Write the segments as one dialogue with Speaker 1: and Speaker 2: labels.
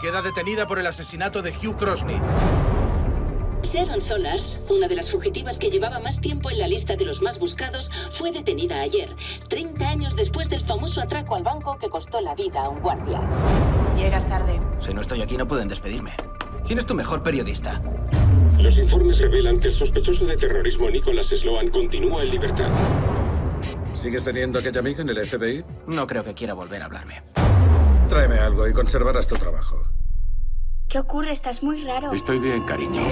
Speaker 1: queda detenida por el asesinato de Hugh Crosney.
Speaker 2: Sharon Solars, una de las fugitivas que llevaba más tiempo en la lista de los más buscados, fue detenida ayer, 30 años después del famoso atraco al banco que costó la vida a un guardia.
Speaker 3: Llegas tarde.
Speaker 4: Si no estoy aquí, no pueden despedirme. ¿Quién es tu mejor periodista?
Speaker 5: Los informes revelan que el sospechoso de terrorismo Nicholas Sloan continúa en libertad.
Speaker 6: ¿Sigues teniendo aquella amiga en el FBI?
Speaker 4: No creo que quiera volver a hablarme.
Speaker 6: Tráeme algo y conservarás tu trabajo.
Speaker 7: ¿Qué ocurre? Estás muy raro.
Speaker 8: Estoy bien, cariño.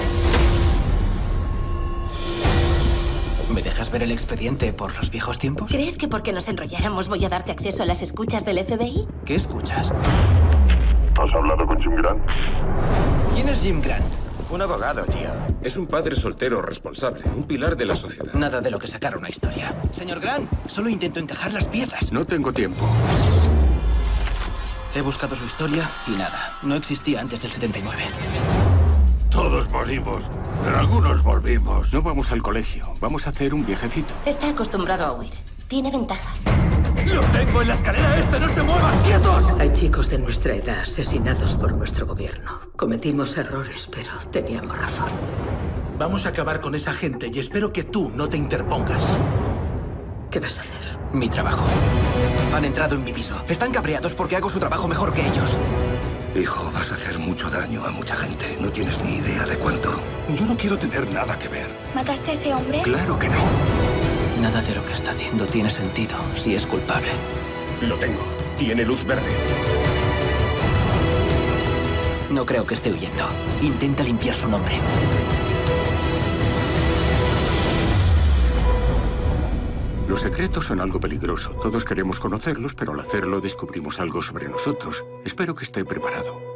Speaker 4: ¿Me dejas ver el expediente por los viejos tiempos?
Speaker 9: ¿Crees que porque nos enrolláramos voy a darte acceso a las escuchas del FBI?
Speaker 4: ¿Qué escuchas?
Speaker 8: ¿Has hablado con Jim Grant?
Speaker 4: ¿Quién es Jim Grant?
Speaker 10: Un abogado, tío.
Speaker 6: Es un padre soltero responsable, un pilar de la sociedad.
Speaker 4: Nada de lo que sacar una historia. Señor Grant, solo intento encajar las piezas.
Speaker 8: No tengo tiempo.
Speaker 4: He buscado su historia y nada. No existía antes del 79.
Speaker 8: Todos morimos, pero algunos volvimos. No vamos al colegio. Vamos a hacer un viajecito.
Speaker 9: Está acostumbrado a huir. Tiene ventaja.
Speaker 4: ¡Los tengo en la escalera! ¡No se muevan! ¡Quietos!
Speaker 11: Hay chicos de nuestra edad asesinados por nuestro gobierno. Cometimos errores, pero teníamos razón.
Speaker 1: Vamos a acabar con esa gente y espero que tú no te interpongas.
Speaker 11: ¿Qué vas a hacer?
Speaker 4: Mi trabajo. Han entrado en mi piso. Están cabreados porque hago su trabajo mejor que ellos.
Speaker 8: Hijo, vas a hacer mucho daño a mucha gente. No tienes ni idea de cuánto. Yo no quiero tener nada que ver.
Speaker 7: ¿Mataste a ese hombre?
Speaker 8: Claro que no.
Speaker 4: Nada de lo que está haciendo tiene sentido si es culpable.
Speaker 8: Lo tengo. Tiene luz verde.
Speaker 4: No creo que esté huyendo. Intenta limpiar su nombre.
Speaker 8: Los secretos son algo peligroso. Todos queremos conocerlos, pero al hacerlo descubrimos algo sobre nosotros. Espero que esté preparado.